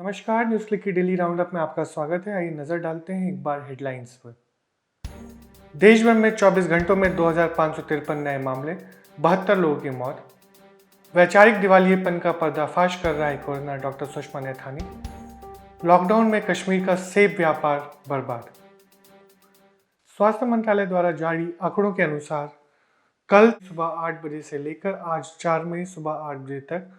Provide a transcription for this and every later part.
नमस्कार, news click की daily roundup में आपका स्वागत है। आइए नज़र डालते हैं एक बार हेडलाइंस पर। देश भर में 24 घंटों में 2553 नए मामले, 72 लोगों की मौत। वैचारिक दिवालियेपन का पर्दाफाश कर रहा है corona, doctor Sushma Naithani. Lockdown में कश्मीर का सेब व्यापार बर्बाद। स्वास्थ्य मंत्रालय द्वारा जारी आंकड़ों के अनुसार कल सुबह 8 बजे से लेकर आज 4 मई सुबह 8 बजे तक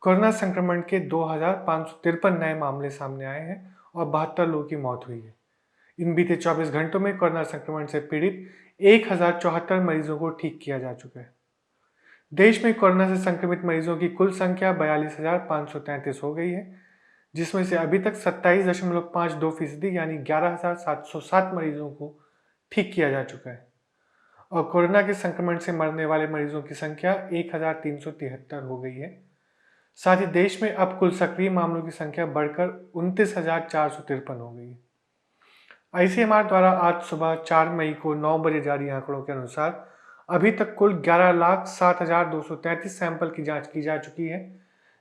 कोरोना संक्रमण के 2553 नए मामले सामने आए हैं और 72 लोगों की मौत हुई है। इन बीते 24 घंटों में कोरोना संक्रमण से पीड़ित 1074 मरीजों को ठीक किया जा चुका है। देश में कोरोना से संक्रमित मरीजों की कुल संख्या 42,533 हो गई है, जिसमें से अभी तक 27.52% यानी 11,707 मरीजों को ठीक किया जा चुका है और कोरोना के संक्रमण से मरने वाले मरीजों की संख्या 1,373 हो गई है। साथ ही देश में अब कुल सक्रिय मामलों की संख्या बढ़कर 29,453 हो गई है। आईसीएमआर द्वारा आज सुबह 4 मई को 9 बजे जारी आंकड़ों के अनुसार अभी तक कुल 11,07,233 सैंपल की जांच की जा चुकी है,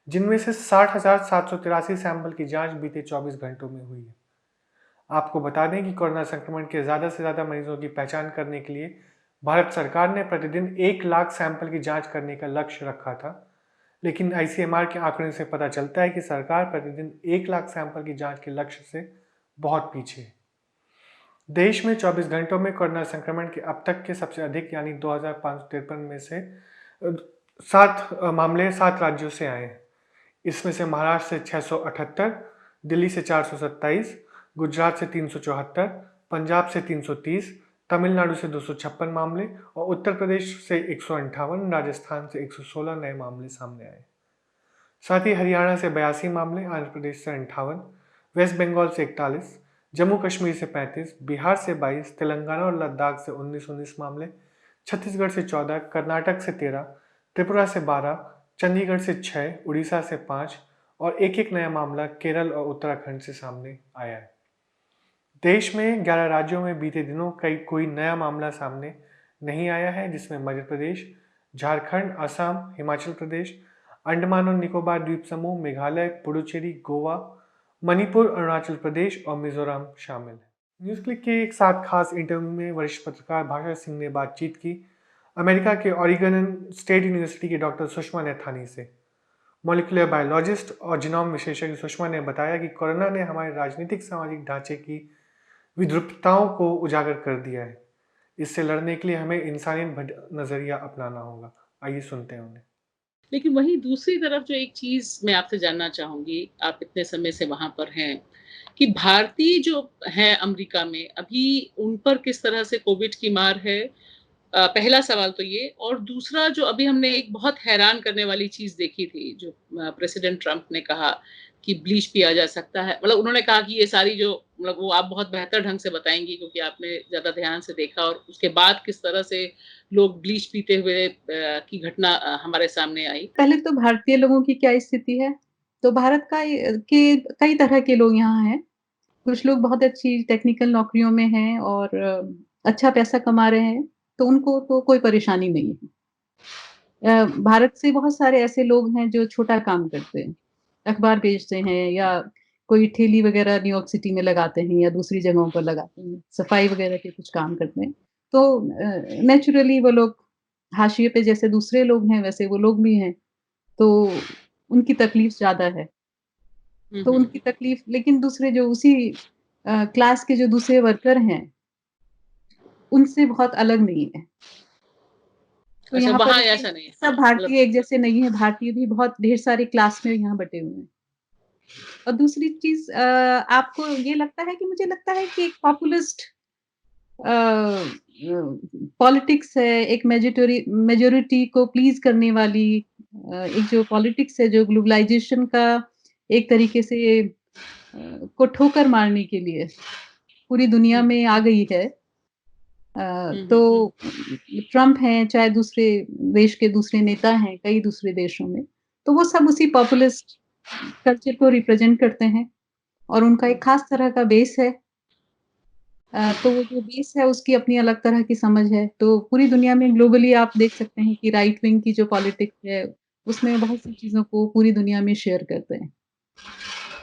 जिनमें से 60,783 सैंपल की जांच बीते 24 घंटों में हुई है। आपको बता दें कि कोरोना संक्रमण के ज़्यादा से ज़्यादा मरीजों की पहचान करने के लिए भारत सरकार ने प्रतिदिन 1 लाख सैंपल की जांच करने का लक्ष्य रखा था, लेकिन आईसीएमआर के आंकड़े से पता चलता है कि सरकार प्रतिदिन 1 लाख सैंपल की जांच के लक्ष्य से बहुत पीछे है। देश में 24 घंटों में कोरोना संक्रमण के अब तक के सबसे अधिक यानी 2553 में से 7 मामले 7 राज्यों से आए हैं। इसमें से महाराष्ट्र से 678, दिल्ली से 427, गुजरात से 374, पंजाब से 330, तमिलनाडु से 256 मामले और उत्तर प्रदेश से 158, राजस्थान से 116 नए मामले सामने आए। साथ ही हरियाणा से 82 मामले, आंध्र प्रदेश से 58, वेस्ट बंगाल से 41, जम्मू कश्मीर से 35, बिहार से 22, तेलंगाना और लद्दाख से 19 मामले, छत्तीसगढ़ से 14, कर्नाटक से 13, त्रिपुरा से 12, चंडीगढ़ से 6, उड़ीसा से 5 और एक नया मामला केरल और उत्तराखंड से सामने आया है। देश में 11 राज्यों में बीते दिनों कोई नया मामला सामने नहीं आया है, जिसमें मध्य प्रदेश, झारखंड, असम, हिमाचल प्रदेश, अंडमान और निकोबार द्वीप समूह, मेघालय, पुडुचेरी, गोवा, मणिपुर, अरुणाचल प्रदेश और मिजोरम शामिल है। न्यूज़ क्लिक के एक साथ खास इंटरव्यू में वरिष्ठ पत्रकार भाषा सिंह ने बातचीत की अमेरिका के ओरिगन स्टेट यूनिवर्सिटी की डॉक्टर सुषमा नैथानी से। मॉलिक्यूलर बायोलॉजिस्ट और जीनोम विशेषज्ञ सुषमा ने बताया कि कोरोना ने हमारे राजनीतिक सामाजिक ढांचे की विद्रुपताओं को उजागर कर दिया है। इससे लड़ने के लिए हमें इंसानियत नजरिया अपनाना होगा। आइए सुनते हैं उन्हें। लेकिन वहीं दूसरी तरफ जो एक चीज़ मैं आपसे जानना चाहूँगी, आप इतने समय से वहाँ पर हैं, कि भारतीय जो हैं अमेरिका में, अभी उन पर किस तरह से कोविड की मार है? पहला सवाल तो ये और दूसरा जो अभी हमने एक बहुत हैरान करने वाली चीज़ देखी थी, जो प्रेसिडेंट ट्रंप ने कहा कि ब्लीच पिया जा सकता है। मतलब उन्होंने कहा कि ये सारी जो मतलब वो आप बहुत बेहतर ढंग से बताएँगी क्योंकि आपने ज़्यादा ध्यान से देखा और उसके बाद किस तरह से लोग ब्लीच पीते हुए की घटना हमारे सामने आई। पहले तो भारतीय लोगों की क्या स्थिति है? तो भारत का के कई तरह के लोग यहाँ हैं। कुछ लोग बहुत अच्छी टेक्निकल नौकरियों में हैं और अच्छा पैसा कमा रहे हैं, तो उनको तो कोई परेशानी नहीं है। भारत से बहुत सारे ऐसे लोग हैं जो छोटा काम करते हैं, अखबार बेचते हैं या कोई ठेली वगैरह न्यूयॉर्क सिटी में लगाते हैं या दूसरी जगहों पर लगाते हैं, सफाई वगैरह के कुछ काम करते हैं। तो नेचुरली वो लोग हाशिए पे जैसे दूसरे लोग हैं, वैसे वो लोग भी हैं, तो उनकी तकलीफ ज़्यादा है। हुँ, तो हुँ। उनकी तकलीफ लेकिन दूसरे जो उसी क्लास के जो दूसरे वर्कर हैं, उनसे बहुत अलग नहीं है। तो अच्छा यहाँ वहाँ पर ये ऐसा नहीं है। हाँ, सब मतलब भारतीय एक जैसे नहीं है, भारतीय भी बहुत ढेर सारी क्लास में यहाँ बँटे हुए हैं। और दूसरी चीज़ आपको ये लगता है कि मुझे लगता है कि एक पॉपुलिस्ट पॉलिटिक्स है, एक मेजॉरिटी को प्लीज़ करने वाली एक जो पॉलिटिक्स है, जो ग्लोबलाइज़ेशन का एक तरीके से को ठोकर मारने के लिए पूरी दुनिया हुँ, में आ गई है। हुँ, तो हुँ, ट्रम्प हैं, चाहे दूसरे देश के दूसरे नेता हैं, कई दूसरे देशों में, तो वो सब उसी पॉपुलिस्ट कल्चर को रिप्रेज़ेंट करते हैं और उनका हुँ, एक ख़ास तरह का बेस है। तो वो जो बेस है उसकी अपनी अलग तरह की समझ है। तो पूरी दुनिया में ग्लोबली आप देख सकते हैं कि राइट विंग की जो पॉलिटिक्स है, उसमें बहुत सी चीज़ों को पूरी दुनिया में शेयर करते हैं।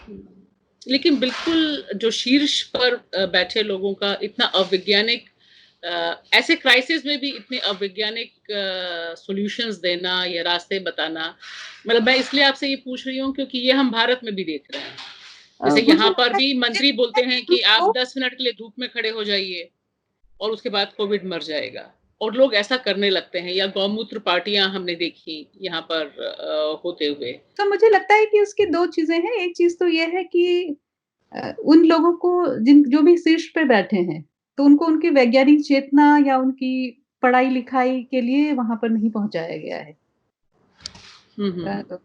हुँ। लेकिन बिल्कुल जो शीर्ष पर बैठे लोगों का इतना अवैज्ञानिक ऐसे क्राइसिस में भी इतने अवैज्ञानिक सॉल्यूशंस देना या रास्ते बताना, मतलब मैं इसलिए आपसे ये पूछ रही हूँ क्योंकि ये हम भारत में भी देख रहे हैं। जैसे मुझे यहाँ पर लगता भी मुझे मंत्री लगता बोलते है हैं कि कि आप उसको 10 मिनट के लिए धूप में खड़े हो जाइए और उसके बाद कोविड मर जाएगा, और लोग ऐसा करने लगते हैं। या गौमूत्र पार्टियां हमने देखी यहाँ पर होते हुए। तो मुझे लगता है कि उसकी 2 चीज़ें हैं। एक चीज़ तो ये है कि उन लोगों को जिन जो भी शीर्ष पे बैठे हैं, तो उनको उनकी वैज्ञानिक चेतना या उनकी पढ़ाई-लिखाई के लिए वहाँ पर नहीं पहुँचाया गया है।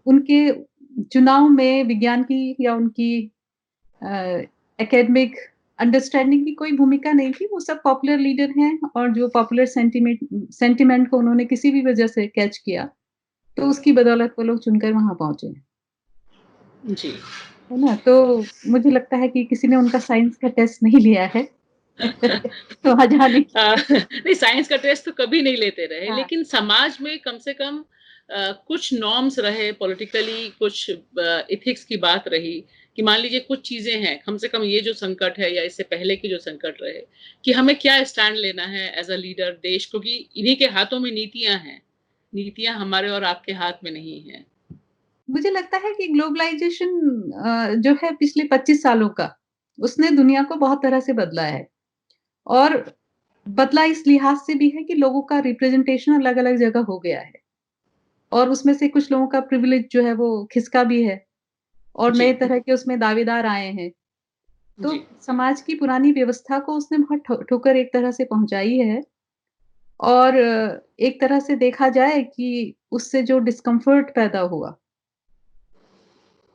उनके चुनाव में विज्ञान की या उनकी अ, एकेडमिक अंडरस्टैंडिंग की कोई भूमिका नहीं थी। वो सब पॉपुलर लीडर हैं और जो पॉपुलर सेंटिमेंट को उन्होंने किसी भी वजह से कैच किया, तो उसकी बदौलत वो लोग चुनकर वहाँ पहुँचे हैं। जी। है ना? तो मुझे लगता है कि किसी ने उनका साइंस का टेस्ट नहीं लिया है वहाँ जाने के लिए। नहीं, साइंस का टेस्ट तो कभी नहीं लेते रहे, हाँ। लेकिन समाज में कम से कम कुछ नॉर्म्स रहे, पॉलिटिकली कुछ एथिक्स की बात रही कि मान लीजिए कुछ चीजें हैं, कम से कम ये जो संकट है या इससे पहले की जो संकट रहे, कि हमें क्या स्टैंड लेना है एज अ लीडर देश, क्योंकि इन्हीं के हाथों में नीतियां हैं। नीतियां हमारे और आपके हाथ में नहीं है। मुझे लगता है कि ग्लोबलाइज़ेशन जो है पिछले 25 सालों का, उसने दुनिया को बहुत तरह से बदला है और बदला इस लिहाज से भी है कि लोगों का रिप्रेजेंटेशन अलग-अलग जगह हो गया है और उसमें से कुछ लोगों का प्रिविलेज जो है वो खिसका भी है और जी। नए तरह के उसमें दावेदार आए हैं। तो जी। समाज की पुरानी व्यवस्था को उसने बहुत ठोकर एक तरह से पहुँचाई है और एक तरह से देखा जाए कि उससे जो डिस्कम्फ़र्ट पैदा हुआ,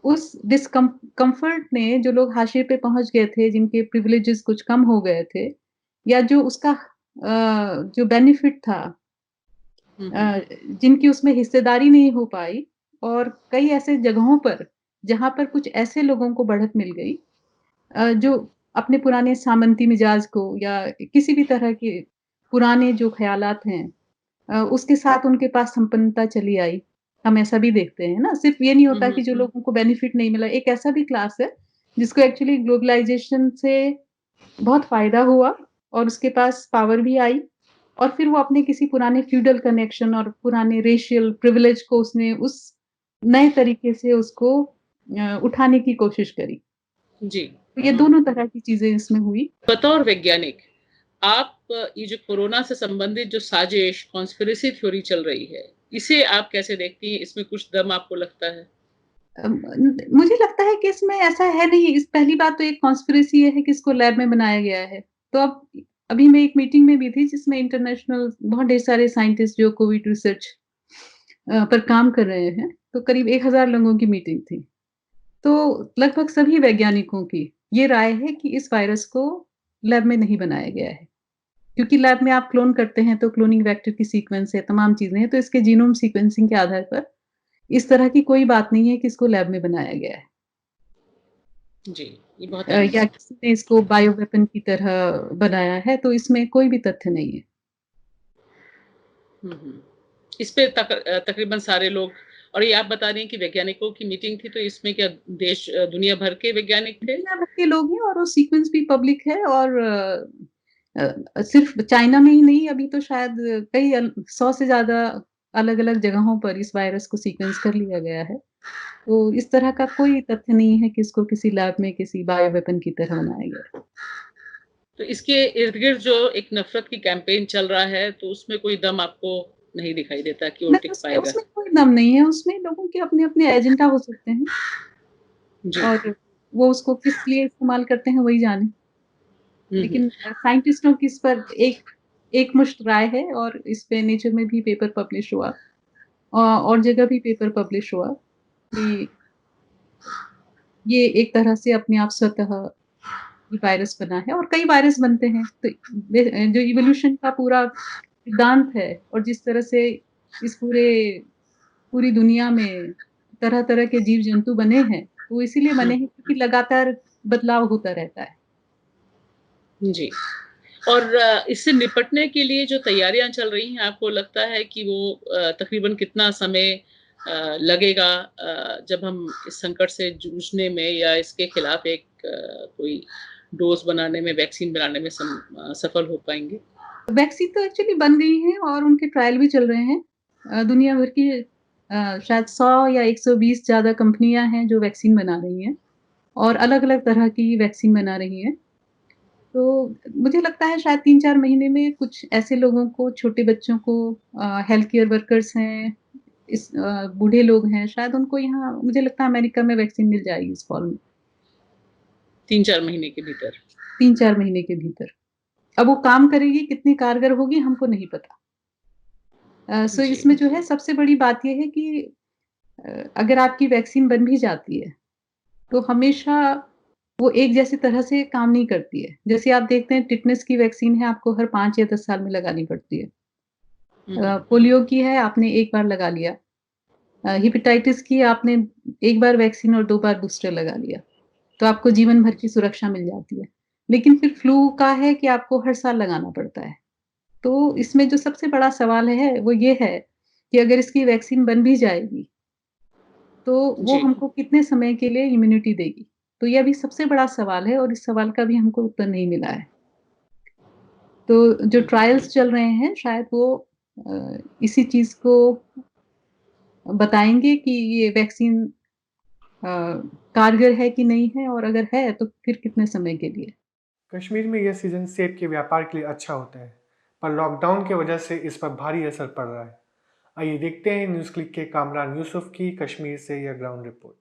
उस कम्फ़र्ट ने जो लोग हाशिए पे पहुँच गए थे, जिनके प्रिविलेजेस कुछ कम हो गए थे या जो उसका जो बेनिफिट था हम्म। जिनकी उसमें हिस्सेदारी नहीं हो पाई और कई ऐसे जगहों पर, जहाँ पर कुछ ऐसे लोगों को बढ़त मिल गई जो अपने पुराने सामंती मिजाज को या किसी भी तरह के पुराने जो ख़यालात हैं उसके साथ उनके पास संपन्नता चली आई। हम ऐसा भी देखते हैं ना, सिर्फ़ ये नहीं होता कि जो लोगों को बेनिफिट नहीं मिला, एक ऐसा भी क्लास है जिसको एक्चुअली ग्लोबलाइज़ेशन से बहुत फ़ायदा हुआ और उसके पास पावर भी आई और फिर वो अपने किसी पुराने फ्यूडल कनेक्शन और पुराने रेशियल प्रिविलेज को उसने उस नए तरीके से उसको उठाने की कोशिश करी। जी। तो ये दोनों तरह की चीज़ें इसमें हुई। बतौर वैज्ञानिक, आप ये जो कोरोना से संबंधित जो साजिश, कॉन्स्पिरेसी थ्योरी चल रही है, इसे आप कैसे देखती हैं? इसमें कुछ दम आपको लगता है? मुझे लगता है कि इसमें ऐसा है नहीं, इस पहली बात तो एक कॉन्स्पिरेसी ये है कि इसको लैब में बनाया गया है। तो अब अभी मैं एक मीटिंग में भी थी जिसमें इंटरनेशनल बहुत ढेर सारे साइंटिस्ट जो कोविड रिसर्च पर काम कर रहे हैं, तो करीब 1000 लोगों की मीटिंग थी। तो लगभग सभी वैज्ञानिकों की ये राय है कि इस वायरस को लैब में नहीं बनाया गया है। क्योंकि लैब में आप क्लोन करते हैं तो क्लोनिंग वेक्टर की सीक्वेंस है, तमाम चीज़ें हैं, तो इसके जीनोम सीक्वेंसिंग के आधार पर इस तरह की कोई बात नहीं है कि इसको लैब में बनाया गया है। जी, ये बहुत अहम या बात। किसी ने इसको बायो वेपन की तरह बनाया है, तो इसमें कोई भी तथ्य नहीं है। हुँ। इस पे तकरीबन सारे लोग, और ये आप बता रही हैं कि वैज्ञानिकों की मीटिंग थी, तो इसमें क्या दुनिया भर के वैज्ञानिक थे? दुनिया भर के लोग हैं और वो सीक्वेंस भी पब्लिक है और सिर्फ़ चाइना में ही नहीं, अभी तो शायद कई 100 से ज़्यादा अलग-अलग जगहों पर इस वायरस को सीक्वेंस कर लिया गया है। तो इस तरह का कोई तथ्य नहीं है कि इसको किसी लैब में किसी बायो वेपन की तरह बनाया गया है। तो इसके इर्द-गिर्द जो एक नफ़रत की कैंपेन चल रहा है, तो उसमें कोई दम आपको नहीं दिखाई देता कि वो नहीं, टिक उसमें पाएगा? उसमें कोई दम नहीं है, उसमें लोगों के अपने-अपने एजेंडा हो सकते हैं जी। और वो उसको किस लिए इस्तेमाल करते हैं वही जाने। हुँ। लेकिन साइंटिस्टों की इस पर एकमुश्त राय है और इस पे नेचर में भी पेपर पब्लिश हुआ और जगह भी पेपर पब्लिश हुआ कि ये एक तरह से अपने आप स्वतः ये वायरस बना है और कई वायरस बनते हैं। तो जो इवोल्यूशन का पूरा सिद्धांत है और जिस तरह से इस पूरी दुनिया में तरह-तरह के जीव-जंतु बने हैं, वो इसीलिए बने हुँ। हैं क्योंकि लगातार बदलाव होता रहता है। जी। और इससे निपटने के लिए जो तैयारियाँ चल रही हैं, आपको लगता है कि वो तकरीबन कितना समय लगेगा जब हम इस संकट से जूझने में या इसके खिलाफ एक कोई डोज़ बनाने में, वैक्सीन बनाने में सफल हो पाएँगे? वैक्सीन तो एक्चुअली बन गई हैं और उनके ट्रायल भी चल रहे हैं। दुनिया भर की शायद 100 या 120 ज़्यादा कंपनियाँ हैं जो वैक्सीन बना रही हैं और अलग-अलग तरह की वैक्सीन बना रही हैं। तो मुझे लगता है शायद 3-4 महीने में कुछ ऐसे लोगों को, छोटे बच्चों को हेल्थ केयर वर्कर्स हैं, बूढ़े लोग हैं, शायद उनको यहाँ मुझे लगता है अमेरिका में वैक्सीन मिल जाएगी इस फॉल में, 3-4 महीने के भीतर। 3-4 महीने के भीतर। अब वो काम करेगी, कितनी कारगर होगी हमको नहीं पता। सो जी, इसमें जो है सबसे बड़ी बात ये है कि अगर आपकी वैक्सीन बन भी जाती है, तो हमेशा वो एक जैसी तरह से काम नहीं करती है। जैसे आप देखते हैं टिटनेस की वैक्सीन है, आपको हर 5 या 10 साल में लगानी पड़ती है। हुँ, हुँ। पोलियो की है, आपने एक बार लगा लिया। हेपेटाइटिस की आपने एक बार वैक्सीन और 2 बार बूस्टर लगा लिया, तो आपको जीवन भर की सुरक्षा मिल जाती है। लेकिन फिर फ्लू का है कि आपको हर साल लगाना पड़ता है। तो इसमें जो सबसे बड़ा सवाल है, वो ये है कि अगर इसकी वैक्सीन बन भी जाएगी, तो वो जी, हमको कितने समय के लिए इम्यूनिटी देगी? तो ये अभी सबसे बड़ा सवाल है और इस सवाल का भी हमको उत्तर नहीं मिला है। तो जो ट्रायल्स चल रहे हैं शायद वो इसी चीज़ को बताएँगे कि ये वैक्सीन अ, कारगर है कि नहीं है और अगर है तो फिर कितने समय के लिए? कश्मीर में यह सीज़न सेब के व्यापार के लिए अच्छा होता है, पर लॉकडाउन की वजह से इस पर भारी असर पड़ रहा है। आइए देखते हैं न्यूज़ क्लिक के कामरान यूसुफ की कश्मीर से यह ग्राउंड रिपोर्ट।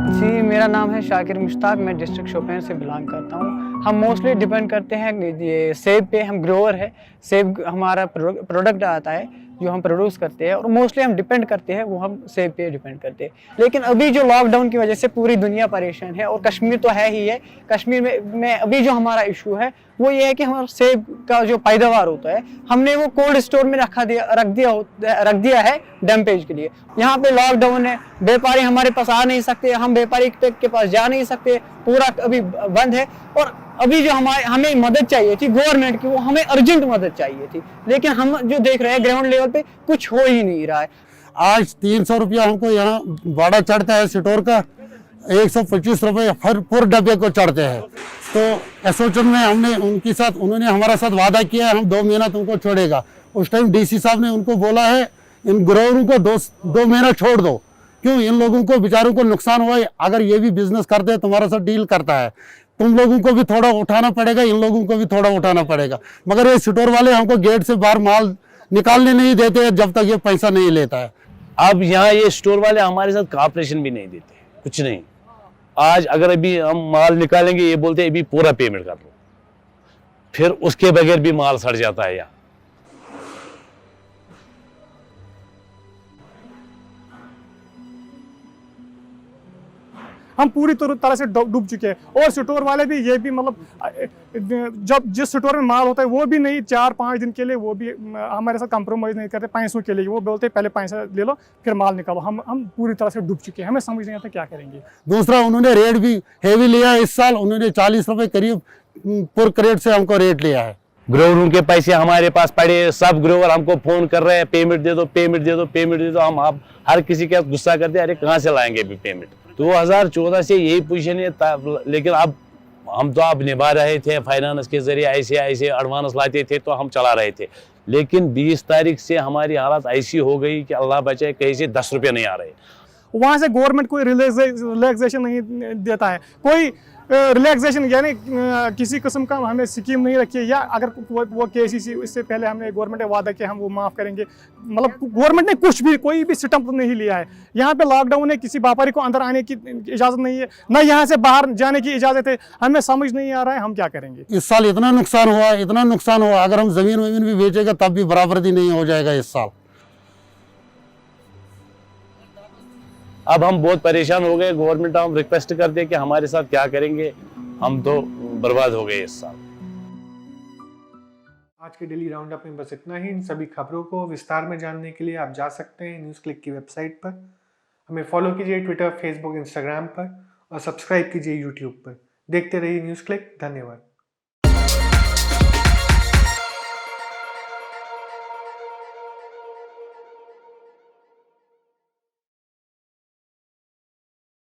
जी, मेरा नाम है शाकिर मुश्ताक, मैं डिस्ट्रिक्ट शोपियां से बिलॉन्ग करता हूँ। हम मोस्टली डिपेंड करते हैं ये सेब पे, हम ग्रोवर है, सेब हमारा प्रोडक्ट आता है जो हम प्रोड्यूस करते हैं और मोस्टली हम डिपेंड करते हैं, वो हम सेब पे डिपेंड करते हैं। लेकिन अभी जो लॉकडाउन की वजह से पूरी दुनिया परेशान है और कश्मीर तो है ही है। कश्मीर में अभी जो हमारा इशू है वो ये है कि हमारा सेब का जो पैदावार होता है, हमने वो कोल्ड स्टोर में रख दिया है डैम्पेज के लिए। यहाँ पे लॉकडाउन है, व्यापारी हमारे पास आ नहीं सकते, हम व्यापारी के पास जा नहीं सकते, पूरा अभी बंद है। और अभी जो हमें मदद चाहिए थी गवर्नमेंट की, वो हमें अर्जेंट मदद चाहिए थी, लेकिन हम जो देख रहे हैं ग्राउंड लेवल पे कुछ हो ही नहीं रहा है। आज 300 रुपया हमको यहाँ भाड़ा चढ़ता है स्टोर का, 125 रुपये हर डब्बे को चढ़ते हैं। तो एसोसिएशन में हमने उन्होंने हमारा साथ वादा किया है हम 2 महीना तुमको छोड़ेगा। उस टाइम डीसी साहब ने उनको बोला है इन ग्रोवरों को 2 महीना छोड़ दो, क्यों इन लोगों को बेचारों को नुकसान हुआ है। अगर ये भी बिजनेस करते हैं तुम्हारा साथ डील करता है, तुम लोगों को भी थोड़ा उठाना पड़ेगा, इन लोगों को भी थोड़ा उठाना पड़ेगा। मगर ये स्टोर वाले हमको गेट से बाहर माल निकालने नहीं देते हैं जब तक ये पैसा नहीं लेता है। अब यहाँ ये स्टोर वाले हमारे साथ कॉपरेशन भी नहीं देते, कुछ नहीं। आज अगर अभी हम माल निकालेंगे, ये बोलते हैं अभी पूरा पेमेंट कर लो, फिर उसके बगैर भी माल सड़ जाता है यहाँ। हम पूरी तरह से डूब चुके हैं और स्टोर वाले भी ये भी मतलब जब जिस स्टोर में माल होता है वो भी नहीं 4-5 दिन के लिए वो भी हमारे साथ कंप्रोमाइज़ नहीं करते पैसों के लिए। वो बोलते पहले पैसा ले लो फिर माल निकालो। हम पूरी तरह से डूब चुके हैं, हमें समझ नहीं आता क्या करेंगे। दूसरा उन्होंने रेट भी हेवी लिया है। इस साल उन्होंने 40 रुपये करीब पर क्रेट से हमको रेट लिया है। ग्रोवर के पैसे हमारे पास पड़े, सब ग्रोवर हमको फोन कर रहे हैं पेमेंट दे दो, पेमेंट दे दो, पेमेंट दे दो। हम आप हर किसी के गुस्सा करते हैं, अरे कहाँ से लाएंगे अभी पेमेंट। 2014 से यही पोजीशन है, लेकिन अब हम तो अब निभा रहे थे फाइनेंस के जरिए, ऐसे ऐसे एडवांस लाते थे तो हम चला रहे थे। लेकिन 20 तारीख से हमारी हालत ऐसी हो गई कि अल्लाह बचाए, कहीं से 10 रुपये नहीं आ रहे। वहाँ से गवर्नमेंट कोई रिलैक्सेशन नहीं देता है, कोई रिलैक्सेशन यानी किसी किस्म का हमें स्कीम नहीं रखी है। या अगर वो केसीसी इससे पहले हमने गवर्नमेंट ने वादा किया हम वो माफ़ करेंगे, मतलब गवर्नमेंट ने कुछ भी कोई भी स्टैंप नहीं लिया है। यहाँ पे लॉकडाउन है, किसी व्यापारी को अंदर आने की इजाज़त नहीं है, ना यहाँ से बाहर जाने की इजाज़त है। हमें समझ नहीं आ रहा है हम क्या करेंगे। इस साल इतना नुकसान हुआ, अगर हम ज़मीन वमीन भी बेचेगा तब भी बराबरी नहीं हो जाएगा इस साल। अब हम बहुत परेशान हो गए। गवर्नमेंट हम रिक्वेस्ट करते हैं कि हमारे साथ क्या करेंगे। हम तो बर्बाद हो गए इस साल। आज के डेली राउंड अप में बस इतना ही। इन सभी खबरों को विस्तार में जानने के लिए आप जा सकते हैं न्यूज़ क्लिक की वेबसाइट पर। हमें फॉलो कीजिए ट्विटर, फेसबुक, इंस्टाग्राम पर और सब्सक्राइब कीजिए यूट्यूब पर। देखते रहिए न्यूज़ क्लिक। धन्यवाद।